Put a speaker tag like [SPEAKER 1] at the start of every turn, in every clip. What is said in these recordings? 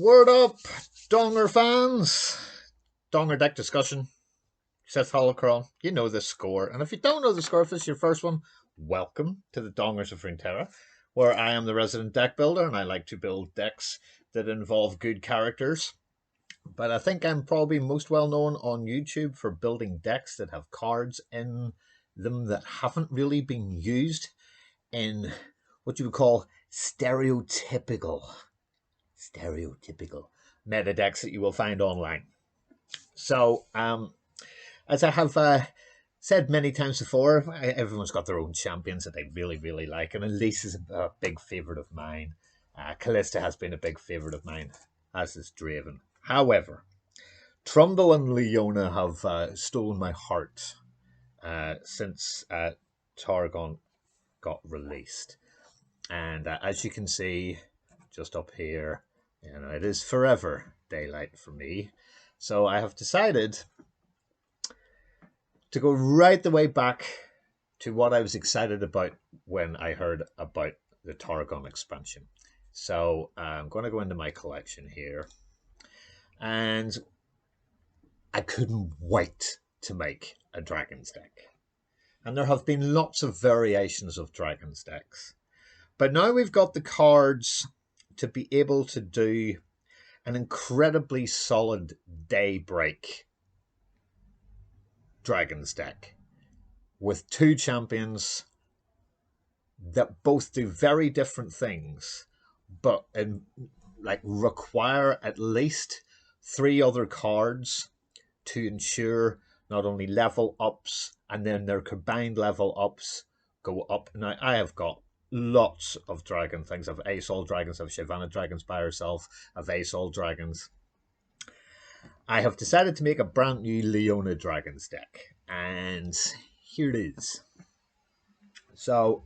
[SPEAKER 1] Word up, Donger fans! Donger deck discussion. Seth Holocron, you know the score. And if you don't know the score, if this is your first one, welcome to the Dongers of Runeterra, where I am the resident deck builder and I like to build decks that involve good characters. But I think I'm probably most well known on YouTube for building decks that have cards in them that haven't really been used in what you would call stereotypical meta decks that you will find online. So, as I have said many times before, everyone's got their own champions that they really, really like, and Elise is a big favourite of mine. Callista has been a big favourite of mine, as is Draven. However, Trundle and Leona have stolen my heart since Targon got released. And as you can see, just up here, it is forever daylight for me. So I have decided to go right the way back to what I was excited about when I heard about the Targon expansion. So I'm going to go into my collection here. And I couldn't wait to make a Dragons deck. And there have been lots of variations of Dragons decks. But now we've got the cards to be able to do an incredibly solid Daybreak Dragons deck with two champions that both do very different things, but require at least 3 other cards to ensure not only level ups and then their combined level ups go up. Now I have got lots of dragon things. I've Ace All Dragons, I've Shyvana Dragons by herself, I've Ace All Dragons. I have decided to make a brand new Leona Dragons deck, and here it is. So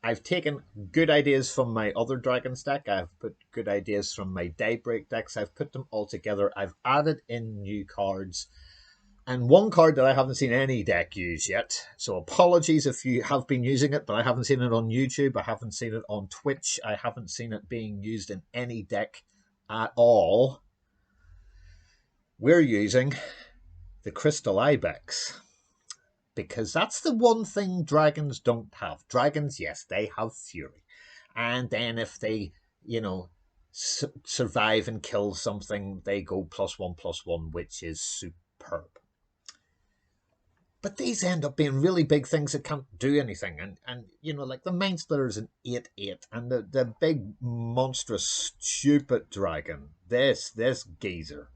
[SPEAKER 1] I've taken good ideas from my other Dragons deck. I've put good ideas from my Daybreak decks. I've put them all together. I've added in new cards. And one card that I haven't seen any deck use yet. So apologies if you have been using it, but I haven't seen it on YouTube. I haven't seen it on Twitch. I haven't seen it being used in any deck at all. We're using the Crystal Ibex, because that's the one thing dragons don't have. Dragons, yes, they have fury. And then if they, survive and kill something, they go +1/+1, which is superb. But these end up being really big things that can't do anything. And like the Mind Splitter is an 8/8. And the big, monstrous, stupid dragon, this geezer,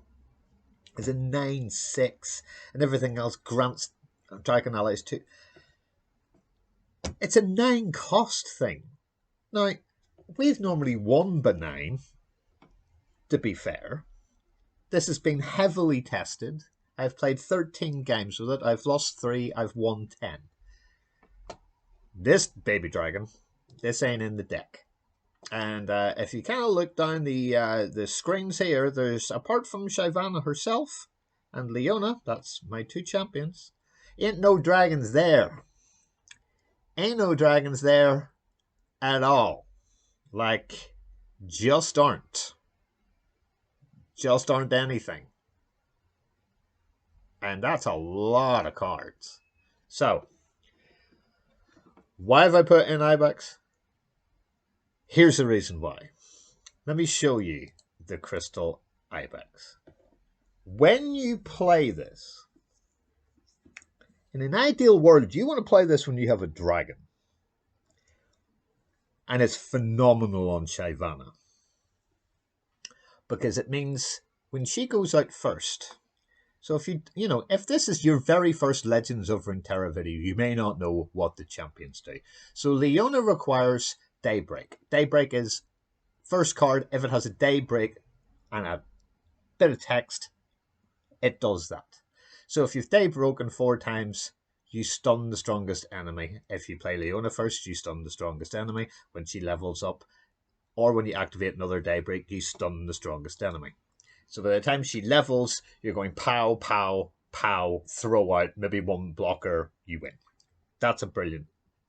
[SPEAKER 1] is a 9/6. And everything else grants dragon allies too. It's a 9 cost thing. Now, we've normally won by 9, to be fair. This has been heavily tested. I've played 13 games with it. I've lost 3. I've won 10. This baby dragon, this ain't in the deck. And if you kind of look down the screens here, there's, apart from Shyvana herself and Leona, that's my 2 champions, ain't no dragons there. Ain't no dragons there at all. Like, just aren't. Just aren't anything. And that's a lot of cards. So, why have I put in Ibex? Here's the reason why. Let me show you the Crystal Ibex. When you play this, in an ideal world, you want to play this when you have a dragon. And it's phenomenal on Shyvana. Because it means when she goes out first. So if this is your very first Legends of Runeterra video, you may not know what the champions do. So Leona requires Daybreak. Daybreak is first card. If it has a Daybreak and a bit of text, it does that. So if you've Daybroken 4 times, you stun the strongest enemy. If you play Leona first, you stun the strongest enemy when she levels up. Or when you activate another Daybreak, you stun the strongest enemy. So by the time she levels, you're going pow, pow, pow, throw out, maybe 1 blocker, you win. That's a brilliant,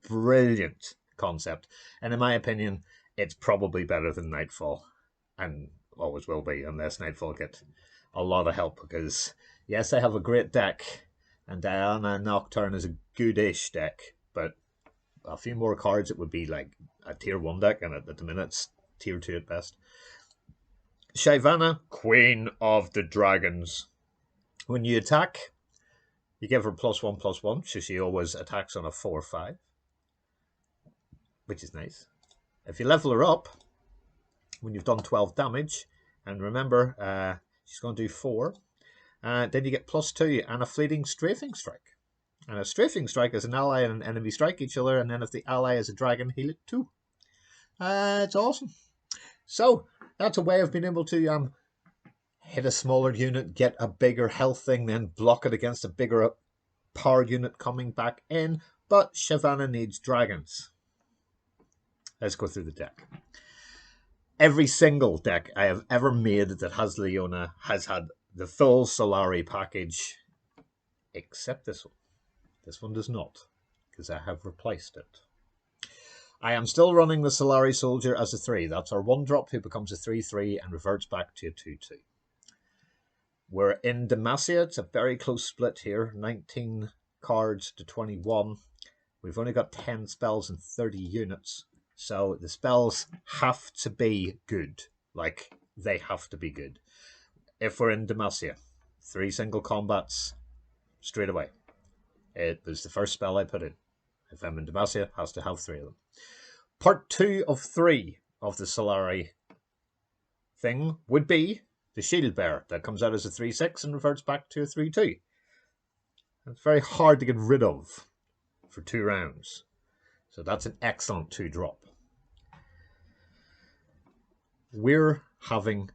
[SPEAKER 1] brilliant concept. And in my opinion, it's probably better than Nightfall, and always will be, unless Nightfall get a lot of help, because yes, I have a great deck, and Diana Nocturne is a goodish deck, but a few more cards, it would be like a tier 1 deck, and at the minute it's tier 2 at best. Shyvana, Queen of the Dragons. When you attack, you give her +1/+1, so she always attacks on a 4/5, which is nice. If you level her up, when you've done 12 damage, and remember, she's going to do 4, then you get +2 and a fleeting strafing strike. And a strafing strike is an ally and an enemy strike each other, and then if the ally is a dragon, heal it 2. It's awesome. So, that's a way of being able to hit a smaller unit, get a bigger health thing, then block it against a bigger power unit coming back in. But Shyvana needs dragons. Let's go through the deck. Every single deck I have ever made that has Leona has had the full Solari package, except this one. This one does not, because I have replaced it. I am still running the Solari Soldier as a 3. That's our 1-drop who becomes a 3/3 and reverts back to a 2/2. We're in Demacia. It's a very close split here. 19 cards to 21. We've only got 10 spells and 30 units. So the spells have to be good. Like, they have to be good. If we're in Demacia, 3 single combats straight away. It was the first spell I put in. If I'm in Demacia, has to have 3 of them. Part 2 of 3 of the Solari thing would be the Shield Bearer that comes out as a 3/6 and reverts back to a 3/2. It's very hard to get rid of for 2 rounds. So that's an excellent 2-drop. We're having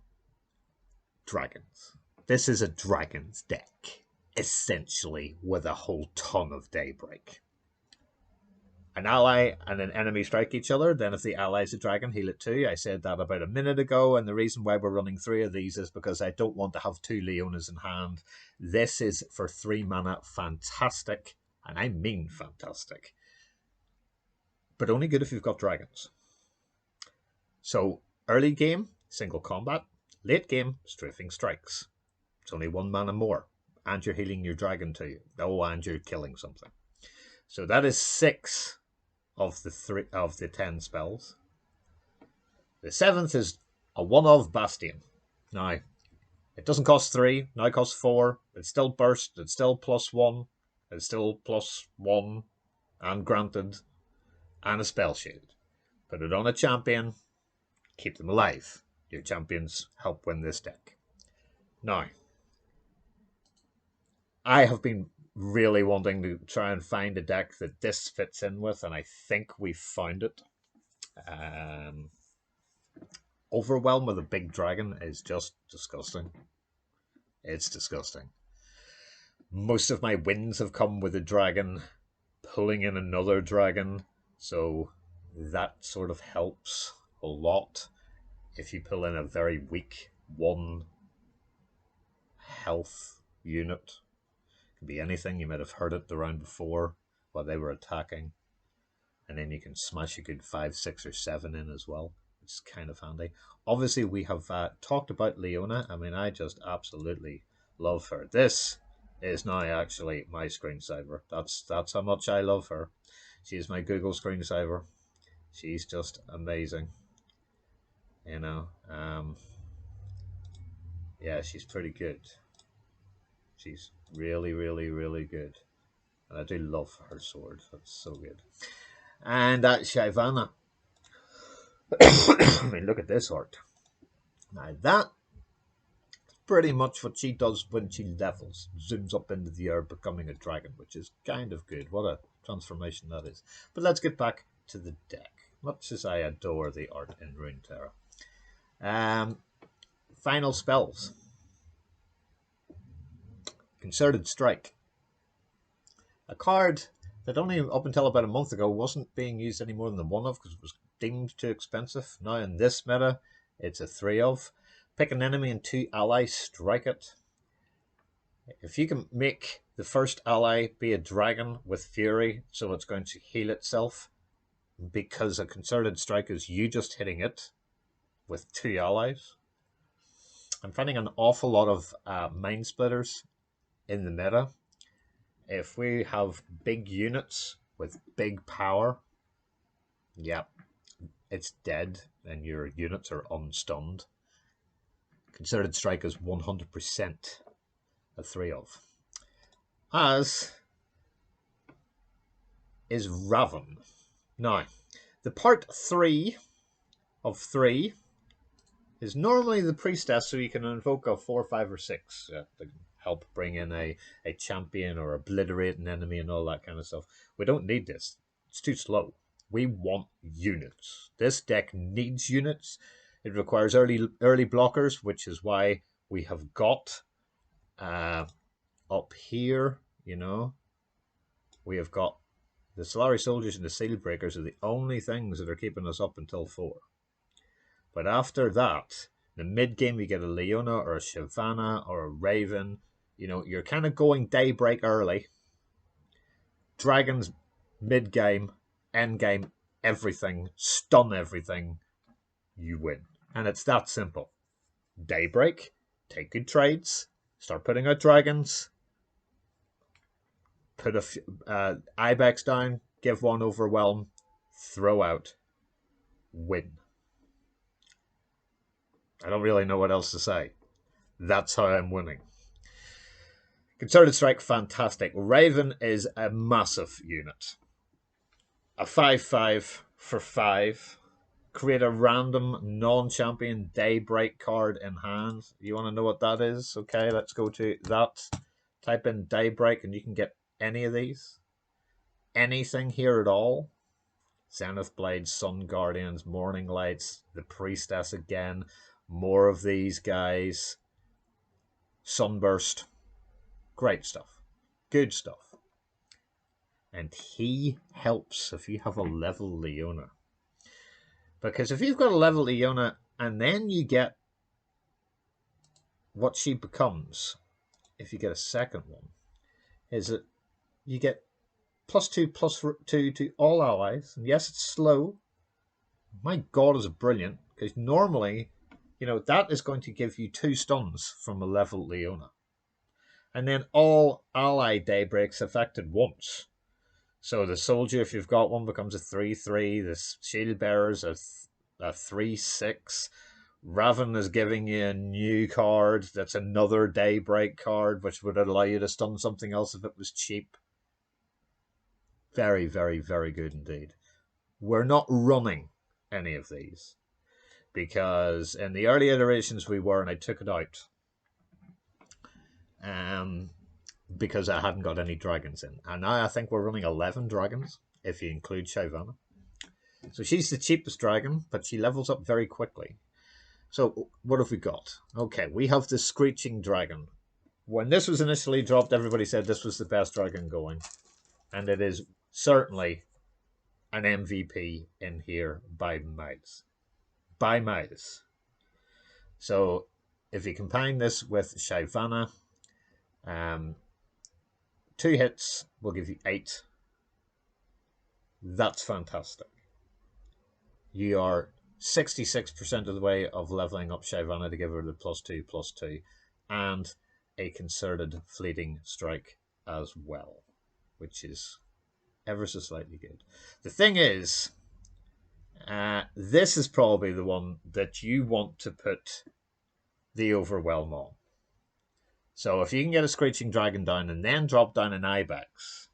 [SPEAKER 1] dragons. This is a dragons deck, essentially, with a whole ton of Daybreak. An ally and an enemy strike each other, then if the ally is a dragon, heal it 2. I said that about a minute ago, and the reason why we're running 3 of these is because I don't want to have 2 Leonas in hand. This is for 3 mana, fantastic, and I mean fantastic. But only good if you've got dragons. So, early game, single combat. Late game, strafing strikes. It's only 1 mana more, and you're healing your dragon too. Oh, and you're killing something. So that is 6 of the 10 spells. The 7th is a 1-of Bastion. Now, it doesn't cost 3, now it costs 4. It's still burst, it's still +1, it's still +1, and granted, and a spell shield. Put it on a champion, keep them alive. Your champions help win this deck. Now, I have been really wanting to try and find a deck that this fits in with, and I think we found it. Overwhelm with a big dragon is just disgusting. It's disgusting. Most of my wins have come with a dragon pulling in another dragon, so that sort of helps a lot. If you pull in a very weak 1 health unit, it can be anything. You might have heard it the round before while they were attacking, and then you can smash a good 5, 6, or 7 in as well. It's kind of handy. Obviously, we have talked about Leona. I mean, I just absolutely love her. This is now actually my screensaver. That's how much I love her. She is my Google screensaver. She's just amazing. You know, yeah, she's pretty good. She's really, really, really good. And I do love her sword. That's so good. And Shyvana. I mean, look at this art. Now that's pretty much what she does when she levels. Zooms up into the air, becoming a dragon, which is kind of good. What a transformation that is. But let's get back to the deck. Much as I adore the art in Runeterra. Final spells. Concerted Strike. A card that only up until about a month ago wasn't being used any more than the 1-of because it was deemed too expensive. Now in this meta, it's a 3-of. Pick an enemy and 2 allies, strike it. If you can make the first ally be a dragon with fury, so it's going to heal itself, because a concerted strike is you just hitting it with 2 allies. I'm finding an awful lot of mind splitters in the meta. If we have big units with big power, yep, it's dead and your units are unstunned. Concerted strike is 100% a 3 of. As is Raven. Now, the part 3 of 3 is normally the priestess, so you can invoke a 4, 5, or 6 to help bring in a champion or obliterate an enemy and all that kind of stuff. We don't need this. It's too slow. We want units. This deck needs units. It requires early blockers, which is why we have got up here, you know, we have got the Solari Soldiers and the Seal Breakers are the only things that are keeping us up until 4. But after that, the mid-game, we get a Leona or a Shyvana or a Raven. You know, you're kind of going Daybreak early. Dragons mid-game, end-game, everything, stun everything, you win. And it's that simple. Daybreak, take good trades, start putting out dragons, put a Ibex down, give one overwhelm, throw out, win. I don't really know what else to say. That's how I'm winning. Concerted Strike, fantastic. Raven is a massive unit. A 5/5 for 5. Create a random non-champion Daybreak card in hand. You want to know what that is? Okay, let's go to that. Type in Daybreak and you can get any of these. Anything here at all. Zenith Blades, Sun Guardians, Morning Lights, the Priestess again. More of these guys. Sunburst. Great stuff. Good stuff. And he helps if you have a level Leona. Because if you've got a level Leona and then you get what she becomes, if you get a second one, is that you get +2/+2 to all allies. And yes, it's slow. My God, is it brilliant. Because normally, you know, that is going to give you 2 stuns from a level Leona. And then all ally Daybreaks affected once. So the soldier, if you've got one, becomes a 3/3. The shield bearers are a 3/6. Raven is giving you a new card. That's another Daybreak card, which would allow you to stun something else if it was cheap. Very, very, very good indeed. We're not running any of these. Because in the early iterations we were, and I took it out. Because I hadn't got any dragons in. And now I think we're running 11 dragons, if you include Shyvana. So she's the cheapest dragon, but she levels up very quickly. So what have we got? Okay, we have the Screeching Dragon. When this was initially dropped, everybody said this was the best dragon going. And it is certainly an MVP in here by miles. By miles. So if you combine this with Shyvana, 2 hits will give you 8. That's fantastic. You are 66% of the way of leveling up Shyvana to give her the +2/+2 and a concerted fleeting strike as well, which is ever so slightly good. The thing is, this is probably the one that you want to put the overwhelm on. So if you can get a Screeching Dragon down and then drop down an Ibex,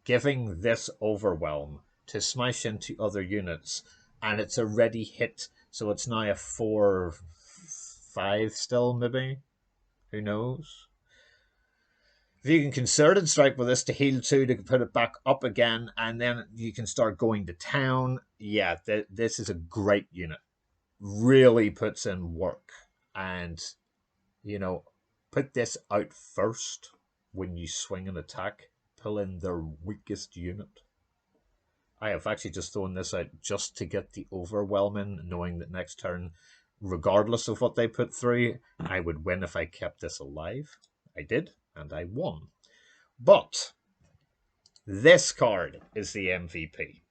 [SPEAKER 1] giving this overwhelm to smash into other units, and it's already hit, so it's now a 4/5 still, maybe? Who knows? If you can concerted strike with this to heal 2 to put it back up again, and then you can start going to town, yeah, this is a great unit. Really puts in work. And, you know, put this out first when you swing an attack. Pull in their weakest unit. I have actually just thrown this out just to get the overwhelming, knowing that next turn, regardless of what they put through, I would win if I kept this alive. I did, and I won. But this card is the MVP.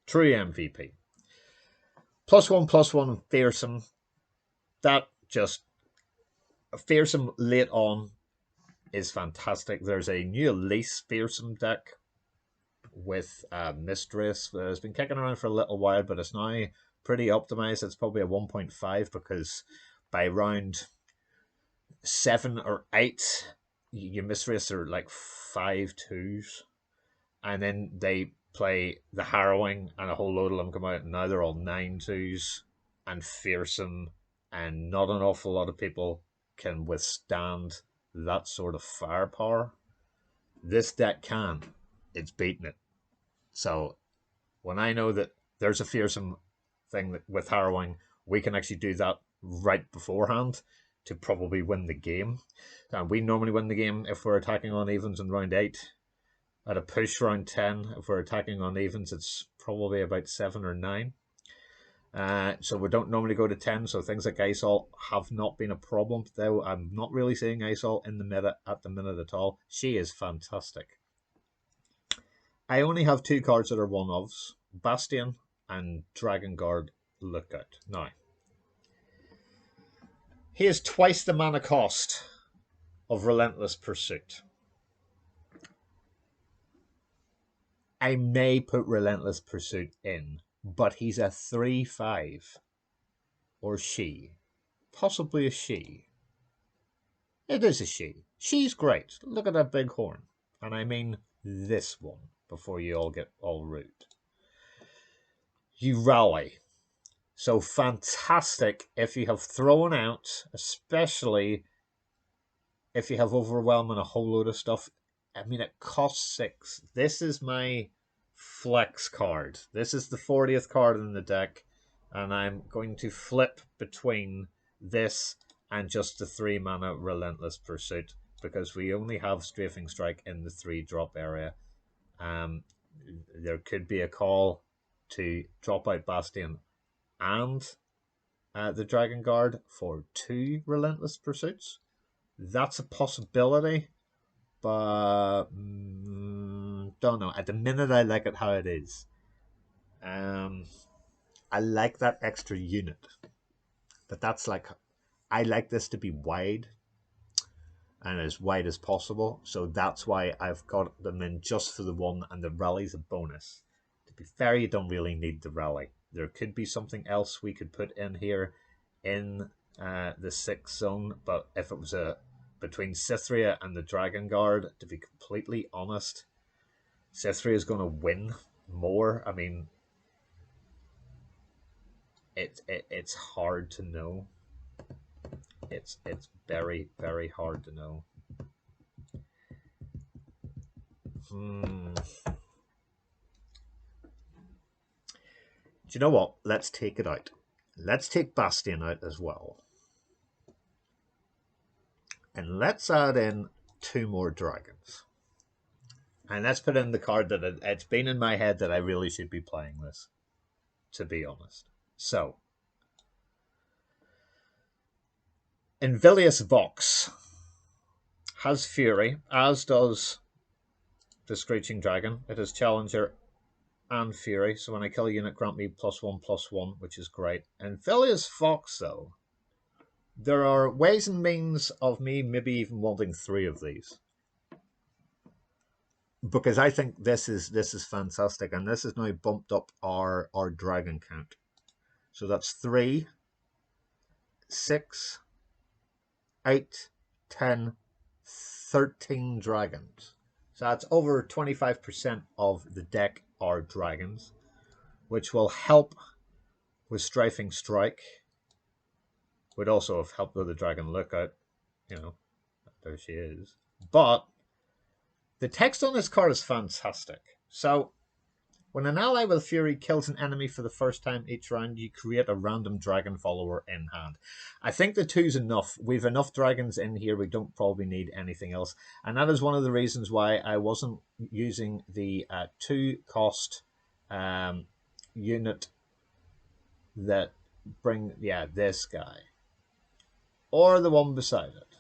[SPEAKER 1] True MVP. +1/+1 fearsome. That just fearsome late on is fantastic. There's a new Elise fearsome deck with Mistress that has been kicking around for a little while, but it's now pretty optimized. It's probably a 1.5 because by round 7 or 8, your Mistress are like 5/2s, and then they play the Harrowing, and a whole load of them come out, and now they're all 9/2s and fearsome, and not an awful lot of people can withstand that sort of firepower. This deck can. It's beating it. So when I know that there's a fearsome thing that with Harrowing, we can actually do that right beforehand to probably win the game. And we normally win the game if we're attacking on evens in round 8. At a push round 10, if we're attacking on evens, it's probably about 7 or 9. So we don't normally go to 10, so things like Isol have not been a problem, though I'm not really seeing Isol in the meta at the minute at all. She is fantastic. I only have 2 cards that are one-ofs, Bastion and Dragon Guard Lookout. Now, he is twice the mana cost of Relentless Pursuit. I may put Relentless Pursuit in, but he's a 3/5. Or she. Possibly a she. It is a she. She's great. Look at that big horn. And I mean this one, before you all get all rude. You rally. So fantastic if you have thrown out, especially if you have overwhelming a whole load of stuff. I mean, it costs 6. This is my flex card. This is the 40th card in the deck, and I'm going to flip between this and just the 3 mana Relentless Pursuit because we only have Strafing Strike in the 3-drop area. There could be a call to drop out Bastion and the Dragon Guard for 2 Relentless Pursuits. That's a possibility, but don't know. At the minute, I like it how it is. I like that extra unit, but that's like, I like this to be wide and as wide as possible, so that's why I've got them in just for the 1, and the rally's a bonus. To be fair, you don't really need the rally. There could be something else we could put in here in the 6 zone, but if it was between Cythria and the Dragon Guard, to be completely honest, Cythria is going to win more. I mean, it's hard to know. It's very, very hard to know. Do you know what? Let's take it out. Let's take Bastion out as well. And let's add in 2 more dragons. And let's put in the card that it's been in my head that I really should be playing this, to be honest. So, Invilius Vox has Fury, as does the Screeching Dragon. It has Challenger and Fury, so when I kill a unit, grant me +1/+1, which is great. And Invilius Vox, though, there are ways and means of me maybe even wanting 3 of these, because I think this is fantastic, and this has now bumped up our dragon count. So that's 3, 6, 8, 10, 13 dragons. So that's over 25% of the deck are dragons, which will help with Strafing Strike. Would also have helped with the Dragon Lookout. You know, there she is. But the text on this card is fantastic. So, when an ally with Fury kills an enemy for the first time each round, you create a random dragon follower in hand. I think the 2's enough. We've enough dragons in here. We don't probably need anything else. And that is one of the reasons why I wasn't using the 2-cost unit that bring, this guy. Or the one beside it.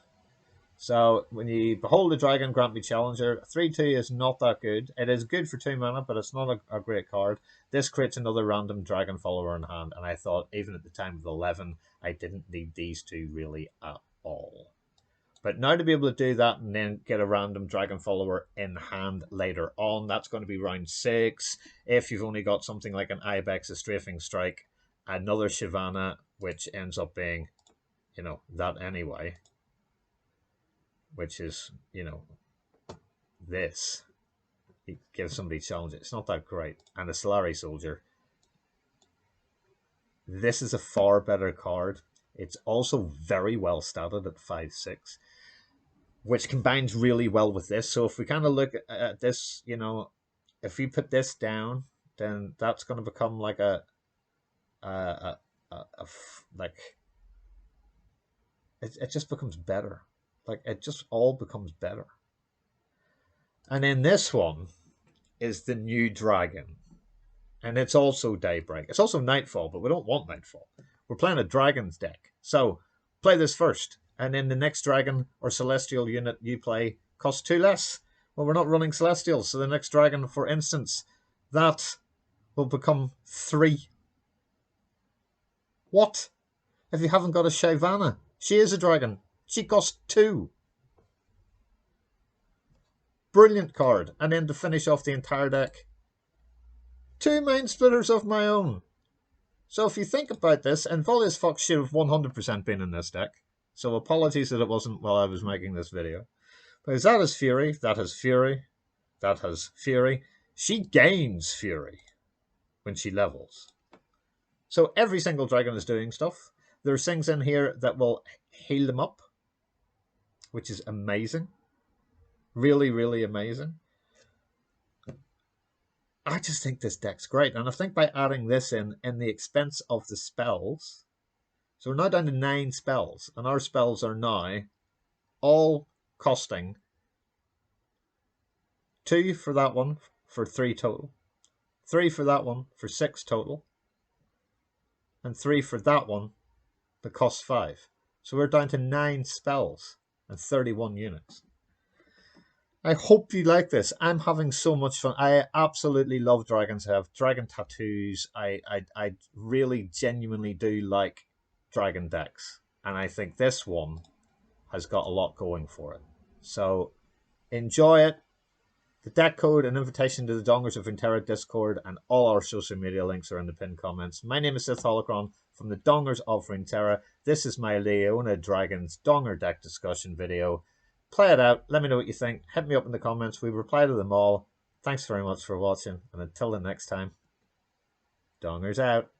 [SPEAKER 1] So when you behold the dragon, grant me challenger. 3/2 is not that good. It is good for 2 mana, but it's not a great card. This creates another random dragon follower in hand, and I thought even at the time of 11, I didn't need these two really at all. But now to be able to do that and then get a random dragon follower in hand later on, that's going to be round 6. If you've only got something like an Ibex, a Strafing Strike, another Shyvana, which ends up being, that anyway, which is, this. It gives somebody challenge. It's not that great. And a Solari Soldier. This is a far better card. It's also very well statted at 5/6, which combines really well with this. So if we kind of look at this, if we put this down, then that's going to become like it just becomes better. Like it just all becomes better. And then this one is the new dragon. And it's also Daybreak. It's also Nightfall, but we don't want Nightfall. We're playing a Dragon's deck. So play this first. And then the next Dragon or Celestial unit you play costs 2 less. Well, we're not running Celestials. So the next Dragon, for instance, that will become 3. What? If you haven't got a Shyvana. She is a Dragon. She costs 2. Brilliant card. And then to finish off the entire deck, 2 Mind Splitters of my own. So if you think about this, and Volius Fox should have 100% been in this deck. So apologies that it wasn't while I was making this video. Because that is Fury, that has Fury, that has Fury. She gains Fury when she levels. So every single dragon is doing stuff. There's things in here that will heal them up, which is amazing. Really, really amazing. I just think this deck's great. And I think by adding this in the expense of the spells, so we're now down to 9 spells, and our spells are now all costing 2 for that one for 3 total, 3 for that one for 6 total, and 3 for that one that costs 5. So we're down to 9 spells and 31 units. I hope you like this. I'm having so much fun. I absolutely love dragons. I have dragon tattoos. I really genuinely do like dragon decks. And I think this one has got a lot going for it. So enjoy it. The deck code and invitation to the Dongers of Runeterra Discord and all our social media links are in the pinned comments. My name is Sith Holocron from the Dongers of Runeterra. This is my Leona Dragons Donger deck discussion video. Play it out. Let me know what you think. Hit me up in the comments. We reply to them all. Thanks very much for watching. And until the next time, Dongers out.